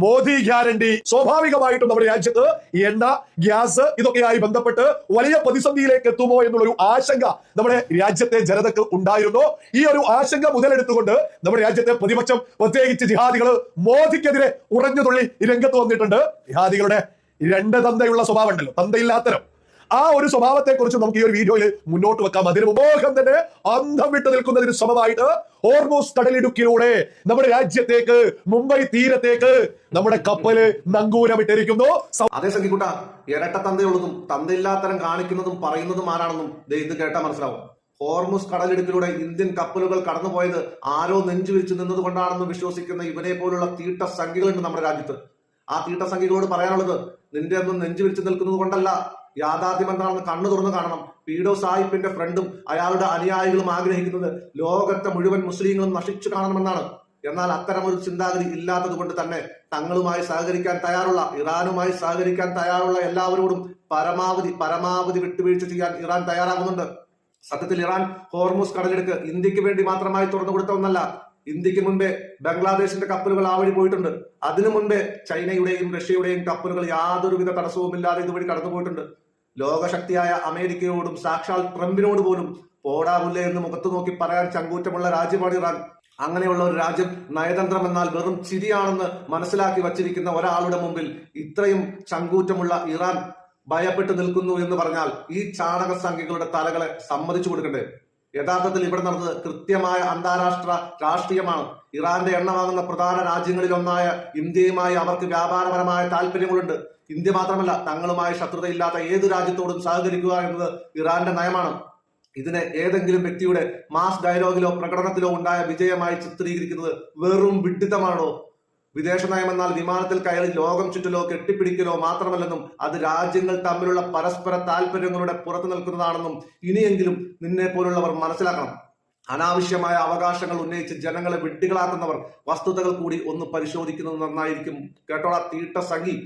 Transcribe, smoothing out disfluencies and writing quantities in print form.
Modi guarantee സ്വാഭാവികമായിട്ടും നമ്മുടെ രാജ്യത്ത് എണ്ണ, ഗ്യാസ് ഇതൊക്കെയായി ബന്ധപ്പെട്ട് വലിയ പ്രതിസന്ധിയിലേക്ക് എത്തുമോ എന്നുള്ളൊരു ആശങ്ക നമ്മുടെ രാജ്യത്തെ ജനതക്ക് ഉണ്ടായിരുന്നു. ഈ ഒരു ആശങ്ക മുതലെടുത്തുകൊണ്ട് നമ്മുടെ രാജ്യത്തെ പ്രതിപക്ഷം, പ്രത്യേകിച്ച് ജിഹാദികൾ മോദിക്കെതിരെ ഉറഞ്ഞുതുള്ളി രംഗത്ത് വന്നിട്ടുണ്ട്. ജിഹാദികളുടെ രണ്ട് തന്തയുള്ള സ്വഭാവം ഉണ്ടല്ലോ, തന്തയില്ലാത്തരം. ആ ഒരു സ്വഭാവത്തെ കുറിച്ച് നമുക്ക് ഈ ഒരു വീഡിയോയിൽ മുന്നോട്ട് വെക്കാം. അതിന് മുമ്പോഹം തന്നെ അന്തം വിട്ടു നിൽക്കുന്നതിന് സമമായിട്ട് ഹോർമൂസ് കടലിടുക്കിലൂടെ നമ്മുടെ രാജ്യത്തേക്ക്, മുംബൈ തീരത്തേക്ക് നമ്മുടെ കപ്പല് നങ്കൂരമിട്ടിരിക്കുന്നു. അതേ സംഖ്യക്കൂട്ട ഇരട്ട തന്തയുള്ളതും തന്തയില്ലാത്തരം കാണിക്കുന്നതും പറയുന്നതും ആരാണെന്നും ഇത് കേട്ടാൽ മനസ്സിലാവും. ഹോർമൂസ് കടലിടുക്കിലൂടെ ഇന്ത്യൻ കപ്പലുകൾ കടന്നുപോയത് ആരോ നെഞ്ചു വിരിച്ചു നിന്നതുകൊണ്ടാണെന്ന് വിശ്വസിക്കുന്ന ഇവരെ പോലുള്ള തീട്ട സംഖ്യകളുണ്ട് നമ്മുടെ രാജ്യത്ത്. ആ തീട്ട സംഖ്യകളോട് പറയാനുള്ളത്, നിന്റെ ഒന്നും നെഞ്ചു വിരിച്ചു നിൽക്കുന്നത് കൊണ്ടല്ല, യാഥാർത്ഥ്യം എന്താണെന്ന് കണ്ണു തുറന്നു കാണണം. പീഡോ സാഹിബിന്റെ ഫ്രണ്ടും അയാളുടെ അനുയായികളും ആഗ്രഹിക്കുന്നത് ലോകത്തെ മുഴുവൻ മുസ്ലിങ്ങളും നശിച്ചു കാണണമെന്നാണ്. എന്നാൽ അത്തരമൊരു ചിന്താഗതി ഇല്ലാത്തത് കൊണ്ട് തന്നെ തങ്ങളുമായി സഹകരിക്കാൻ തയ്യാറുള്ള, ഇറാനുമായി സഹകരിക്കാൻ തയ്യാറുള്ള എല്ലാവരോടും പരമാവധി വിട്ടുവീഴ്ച ചെയ്യാൻ ഇറാൻ തയ്യാറാകുന്നുണ്ട്. സത്യത്തിൽ ഇറാൻ ഹോർമൂസ് കടലിടുക്ക് ഇന്ത്യക്ക് വേണ്ടി മാത്രമായി തുറന്നു കൊടുത്ത ഒന്നല്ല. ഇന്ത്യക്ക് മുൻപേ ബംഗ്ലാദേശിന്റെ കപ്പലുകൾ ആ വഴി പോയിട്ടുണ്ട്. അതിനു മുൻപേ ചൈനയുടെയും റഷ്യയുടെയും കപ്പലുകൾ യാതൊരുവിധ തടസ്സവുമില്ലാതെ ഇതുവഴി കടന്നുപോയിട്ടുണ്ട്. ലോകശക്തിയായ അമേരിക്കയോടും സാക്ഷാൽ ട്രംപിനോട് പോലും പോടാവില്ലേ എന്ന് മുഖത്ത് നോക്കി പറയാൻ ചങ്കൂറ്റമുള്ള രാജ്യമാണ് ഇറാൻ. അങ്ങനെയുള്ള ഒരു രാജ്യം നയതന്ത്രം എന്നാൽ വെറും ചിരിയാണെന്ന് മനസ്സിലാക്കി വച്ചിരിക്കുന്ന ഒരാളുടെ മുമ്പിൽ ഇത്രയും ചങ്കൂറ്റമുള്ള ഇറാൻ ഭയപ്പെട്ടു നിൽക്കുന്നു എന്ന് പറഞ്ഞാൽ ഈ ചാണക സംഖ്യകളുടെ തലകളെ സമ്മതിച്ചു കൊടുക്കണ്ടേ? യഥാർത്ഥത്തിൽ ഇവിടെ നടന്നത് കൃത്യമായ അന്താരാഷ്ട്ര രാഷ്ട്രീയമാണ്. ഇറാന്റെ എണ്ണ വാങ്ങുന്ന പ്രധാന രാജ്യങ്ങളിൽ ഒന്നായ ഇന്ത്യയുമായി അവർക്ക് വ്യാപാരപരമായ താല്പര്യങ്ങളുണ്ട്. ഇന്ത്യ മാത്രമല്ല, തങ്ങളുമായി ശത്രുതയില്ലാത്ത ഏതു രാജ്യത്തോടും സഹകരിക്കുക എന്നത് ഇറാന്റെ നയമാണ്. ഇതിനെ ഏതെങ്കിലും വ്യക്തിയുടെ മാസ് ഡയലോഗിലോ പ്രകടനത്തിലോ ഉണ്ടായ വിജയമായി ചിത്രീകരിക്കുന്നത് വെറും വിഡ്ഢിത്തമാണോ? വിദേശ നയമെന്നാൽ വിമാനത്തിൽ കയറി ലോകം ചുറ്റലോ കെട്ടിപ്പിടിക്കലോ മാത്രമല്ലെന്നും അത് രാജ്യങ്ങൾ തമ്മിലുള്ള പരസ്പര താല്പര്യങ്ങളുടെ പുറത്തു നിൽക്കുന്നതാണെന്നും ഇനിയെങ്കിലും നിന്നെ പോലുള്ളവർ മനസ്സിലാക്കണം. അനാവശ്യമായ അവകാശങ്ങൾ ഉന്നയിച്ച് ജനങ്ങളെ വിഡ്ഢികളാക്കുന്നവർ വസ്തുതകൾ കൂടി ഒന്ന് പരിശോധിക്കുന്നത് നന്നായിരിക്കും. കേട്ടോളാ തീട്ട സംഖി.